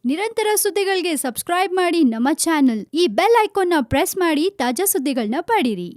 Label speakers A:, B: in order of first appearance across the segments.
A: ನಿರಂತರ ಸುದ್ದಿಗಳಿಗೆ ಸಬ್ಸ್ಕ್ರೈಬ್ ಮಾಡಿ ನಮ್ಮ ಚಾನೆಲ್. ಈ ಬೆಲ್ ಐಕಾನ್ನ ಪ್ರೆಸ್ ಮಾಡಿ ತಾಜಾ ಸುದ್ದಿಗಳನ್ನ ಪಡೀರಿ.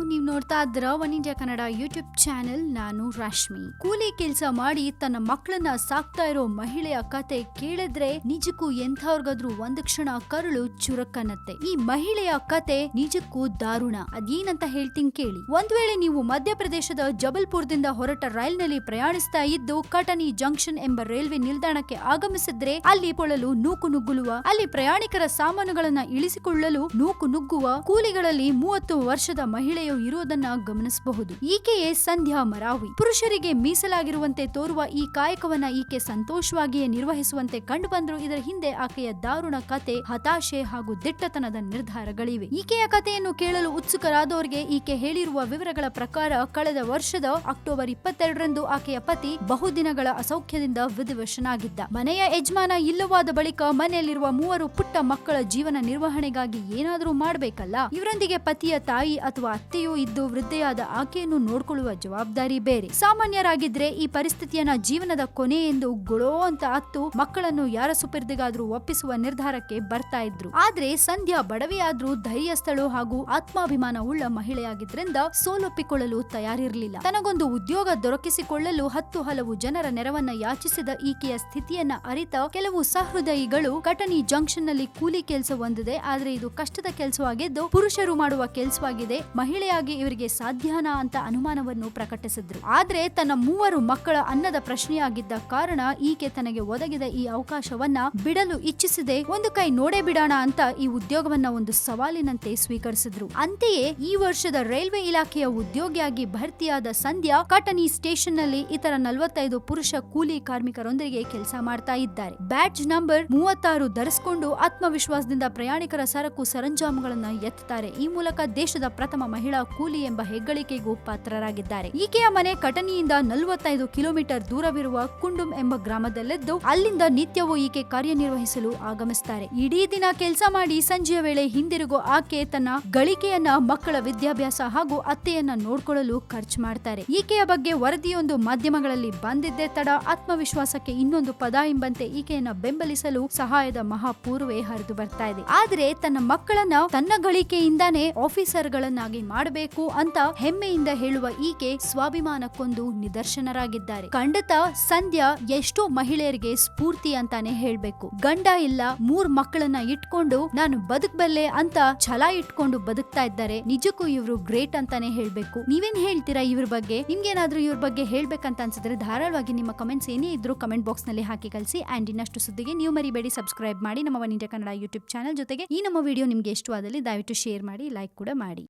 A: ನೀವು ನೋಡ್ತಾ ಇದ್ರ one India Kannada YouTube channel. ನಾನು ರಶ್ಮಿ. ಕೂಲಿ ಕೆಲಸ ಮಾಡಿ ತನ್ನ ಮಕ್ಕಳನ್ನ ಸಾಕ್ತಾ ಇರೋ ಮಹಿಳೆಯ ಕತೆ ಕೇಳಿದ್ರೆ ನಿಜಕ್ಕೂ ಎಂಥವ್ರಿಗಾದ್ರೂ ಒಂದು ಕ್ಷಣ ಕರುಳು ಚುರಕನ್ನತ್ತೆ. ಈ ಮಹಿಳೆಯ ಕತೆ ನಿಜಕ್ಕೂ ದಾರುಣ. ಅದೇನಂತ ಹೇಳ್ತೀನಿ ಕೇಳಿ. ಒಂದ್ ವೇಳೆ ನೀವು ಮಧ್ಯಪ್ರದೇಶದ ಜಬಲ್ಪುರದಿಂದ ಹೊರಟ ರೈಲ್ನಲ್ಲಿ ಪ್ರಯಾಣಿಸ್ತಾ ಇದ್ದು ಕಟನಿ ಜಂಕ್ಷನ್ ಎಂಬ ರೈಲ್ವೆ ನಿಲ್ದಾಣಕ್ಕೆ ಆಗಮಿಸಿದ್ರೆ ಅಲ್ಲಿ ಪೊಳಲು ನೂಕು ನುಗ್ಗುವ, ಅಲ್ಲಿ ಪ್ರಯಾಣಿಕರ ಸಾಮಾನುಗಳನ್ನ ಇಳಿಸಿಕೊಳ್ಳಲು ನೂಕು ನುಗ್ಗುವ ಕೂಲಿಗಳಲ್ಲಿ 30 ವರ್ಷದ ಮಹಿಳೆಯು ಇರುವುದನ್ನ ಗಮನಿಸಬಹುದು. ಈಕೆಯೇ ಸಂಧ್ಯಾ ಮರಾವಿ. ಪುರುಷರಿಗೆ ಮೀಸಲಾಗಿರುವಂತೆ ತೋರುವ ಈ ಕಾಯಕವನ್ನ ಈಕೆ ಸಂತೋಷವಾಗಿಯೇ ನಿರ್ವಹಿಸುವಂತೆ ಕಂಡು ಬಂದ್ರು. ಇದರ ಹಿಂದೆ ಆಕೆಯ ದಾರುಣ ಕತೆ, ಹತಾಶೆ ಹಾಗೂ ದಿಟ್ಟತನದ ನಿರ್ಧಾರಗಳಿವೆ. ಈಕೆಯ ಕಥೆಯನ್ನು ಕೇಳಲು ಉತ್ಸುಕರಾದವರಿಗೆ ಈಕೆ ಹೇಳಿರುವ ವಿವರಗಳ ಪ್ರಕಾರ ಕಳೆದ ವರ್ಷದ ಅಕ್ಟೋಬರ್ 22ರಂದು ಆಕೆಯ ಪತಿ ಬಹುದಿನಗಳ ಅಸೌಖ್ಯದಿಂದ ವಿಧಿವಶನಾಗಿದ್ದ. ಮನೆಯ ಯಜಮಾನ ಇಲ್ಲವಾದ ಬಳಿಕ ಮನೆಯಲ್ಲಿರುವ 3 ಪುಟ್ಟ ಮಕ್ಕಳ ಜೀವನ ನಿರ್ವಹಣೆಗಾಗಿ ಏನಾದರೂ ಮಾಡಬೇಕಲ್ಲ. ಇವರೊಂದಿಗೆ ಪತಿಯ ತಾಯಿ ಅಥವಾ ಅತ್ತೆಯೂ ಇದ್ದು ವೃದ್ಧೆಯಾದ ಆಕೆಯನ್ನು ನೋಡ್ಕೊಳ್ಳುವ ಜವಾಬ್ದಾರಿ ಬೇರೆ. ಸಾಮಾನ್ಯರಾಗಿದ್ರೆ ಈ ಪರಿಸ್ಥಿತಿಯನ್ನ ಜೀವನದ ಕೊನೆ ಎಂದು ಗೊಳೋ ಅಂತ ಅತ್ತು ಮಕ್ಕಳನ್ನು ಯಾರ ಸುಪರ್ದಿಗಾದ್ರೂ ಒಪ್ಪಿಸುವ ನಿರ್ಧಾರಕ್ಕೆ ಬರ್ತಾ ಇದ್ರು. ಆದ್ರೆ ಸಂಧ್ಯಾ ಬಡವೆಯಾದ್ರೂ ಧೈರ್ಯಸ್ಥಳು ಹಾಗೂ ಆತ್ಮಾಭಿಮಾನ ಉಳ್ಳ ಮಹಿಳೆಯಾಗಿದ್ರಿಂದ ಸೋಲೊಪ್ಪಿಕೊಳ್ಳಲು ತಯಾರಿರಲಿಲ್ಲ. ತನಗೊಂದು ಉದ್ಯೋಗ ದೊರಕಿಸಿಕೊಳ್ಳಲು 10 ಹಲವು ಜನರ ನೆರವನ್ನ ಯಾಚಿಸಿದ ಈಕೆಯ ಸ್ಥಿತಿಯನ್ನ ಅರಿತ ಕೆಲವು ಸಹೃದಯಿಗಳು ಕಟನಿ ಜಂಕ್ಷನ್ ನಲ್ಲಿ ಕೂಲಿ ಕೆಲಸ ಹೊಂದಿದೆ, ಆದ್ರೆ ಇದು ಕಷ್ಟದ ಕೆಲಸವಾಗಿದ್ದು ಪುರುಷರು ಮಾಡುವ ಕೆಲಸವಾಗಿದೆ, ಮಹಿಳೆಯಾಗಿ ಇವರಿಗೆ ಸಾಧ್ಯನಾ ಅಂತ ಅನುಮಾನವನ್ನು ಪ್ರಕಟಿಸಿದ್ರು. ಆದ್ರೆ ತನ್ನ 3 ಮಕ್ಕಳ ಅನ್ನದ ಪ್ರಶ್ನೆಯಾಗಿದ್ದ ಕಾರಣ ಈಕೆ ತನಗೆ ಒದಗಿದ ಈ ಅವಕಾಶವನ್ನ ಬಿಡಲು ಇಚ್ಛಿಸದೆ ಒಂದು ಕೈ ನೋಡೇ ಬಿಡೋಣ ಅಂತ ಈ ಉದ್ಯೋಗವನ್ನ ಒಂದು ಸವಾಲಿನಂತೆ ಸ್ವೀಕರಿಸಿದ್ರು. ಅಂತೆಯೇ ಈ ವರ್ಷದ ರೈಲ್ವೆ ಇಲಾಖೆಯ ಉದ್ಯೋಗಿಯಾಗಿ ಭರ್ತಿಯಾದ ಸಂಧ್ಯಾ ಕಟನಿ ಸ್ಟೇಷನ್ ನಲ್ಲಿ ಇತರ 45 ಪುರುಷ ಕೂಲಿ ಕಾರ್ಮಿಕರೊಂದಿಗೆ ಕೆಲಸ ಮಾಡ್ತಾ ಇದ್ದಾರೆ. ಬ್ಯಾಡ್ಜ್ ನಂಬರ್ 36 ಧರಿಸಿಕೊಂಡು ಆತ್ಮವಿಶ್ವಾಸದಿಂದ ಪ್ರಯಾಣಿಕರ ಸರಕು ಸರಂಜಾಮುಗಳನ್ನ ಎತ್ತುತ್ತಾರೆ. ಈ ಮೂಲಕ ದೇಶದ ಪ್ರಥಮ ಮಹಿಳಾ ಕೂಲಿ ಎಂಬ ಹೆಗ್ಗಳಿಕೆಗೂ ಪಾತ್ರರಾಗಿದ್ದಾರೆ. ಈಕೆಯ ಮನೆ ಕಟನಿಯಿಂದ 45 ಕಿಲೋಮೀಟರ್ ದೂರವಿರುವ ಕುಂಡುಂ ಎಂಬ ಗ್ರಾಮದಲ್ಲಿದ್ದು ಅಲ್ಲಿಂದ ನಿತ್ಯವೂ ಈಕೆ ಕಾರ್ಯನಿರ್ವಹಿಸಲು ಆಗಮಿಸುತ್ತಾರೆ. ಇಡೀ ದಿನ ಕೆಲಸ ಮಾಡಿ ಸಂಜೆಯ ವೇಳೆ ಹಿಂದಿರುಗೋ ಆಕೆ ತನ್ನ ಗಳಿಕೆಯನ್ನ ಮಕ್ಕಳ ವಿದ್ಯಾಭ್ಯಾಸ ಹಾಗೂ ಅತ್ತೆಯನ್ನ ನೋಡ್ಕೊಳ್ಳಲು ಖರ್ಚು ಮಾಡ್ತಾರೆ. ಈಕೆಯ ಬಗ್ಗೆ ವರದಿಯೊಂದು ಮಾಧ್ಯಮಗಳಲ್ಲಿ ಬಂದಿದ್ದೇ ತಡ ಆತ್ಮವಿಶ್ವಾಸಕ್ಕೆ ಇನ್ನೊಂದು ಪದ ಎಂಬಂತೆ ಈಕೆಯನ್ನ ಬೆಂಬಲಿಸಲು ಸಹಾಯದ ಮಹಾಪೂರ್ವೇ ಹರಿದು ಬರ್ತಾ ಇದೆ. ಆದ್ರೆ ತನ್ನ ಮಕ್ಕಳನ್ನ ತನ್ನ ಗಳಿಕೆಯಿಂದಾನೇ ಆಫೀಸರ್ ಗಳನ್ನಾಗಿ ಮಾಡಬೇಕು ಅಂತ ಹೆಮ್ಮೆಯಿಂದ ಹೇಳುವ ಈಕೆ ಸ್ವಾಭಿಮಾನಕ್ಕೊಂದು ನಿದರ್ಶನರಾಗಿದ್ದಾರೆ. ಖಂಡಿತ ಸಂಧ್ಯಾ ಎಷ್ಟೋ ಮಹಿಳೆಯರಿಗೆ ಸ್ಫೂರ್ತಿ ಅಂತಾನೆ ಹೇಳ್ಬೇಕು. ಗಂಡ ಇಲ್ಲ, 3 ಮಕ್ಕಳನ್ನ ಇಟ್ಕೊಂಡು ನಾನು ಬದುಕಬಲ್ಲೆ ಅಂತ ಛಲ ಇಟ್ಕೊಂಡು ಬದುಕ್ತಾ ಇದ್ದಾರೆ. ನಿಜಕ್ಕೂ ಇವರು ಗ್ರೇಟ್ ಅಂತಾನೆ ಹೇಳ್ಬೇಕು. ನೀವೇನ್ ಹೇಳ್ತೀರಾ ಇವ್ರ ಬಗ್ಗೆ? ನಿಮ್ಗೇನಾದ್ರೂ ಇವ್ರ ಬಗ್ಗೆ ಹೇಳ್ಬೇಕಂತ ಅನ್ಸಿದ್ರೆ ಧಾರಾಳವಾಗಿ ನಿಮ್ಮ ಕಮೆಂಟ್ಸ್ ಏನೇ ಇದ್ರು ಕಮೆಂಟ್ ಬಾಕ್ಸ್ ನಲ್ಲಿ ಹಾಕಿ ಕಳಿಸಿ. ಅಂಡ್ ಇನ್ನಷ್ಟು ಸುದ್ದಿಗೆ ನೀವು ಮರಿಬೇಡಿ ಸಬ್ಸ್ಕ್ರೈಬ್ ಮಾಡಿ ನಮ್ಮ one India Kannada YouTube channel. ಜೊತೆಗೆ ಈ ನಮ್ಮ ವಿಡಿಯೋ ನಿಮ್ಗೆ ಇಷ್ಟವಾದಲ್ಲಿ ದಯವಿಟ್ಟು ಶೇರ್ ಮಾಡಿ, ಲೈಕ್ ಕೂಡ ಮಾಡಿ.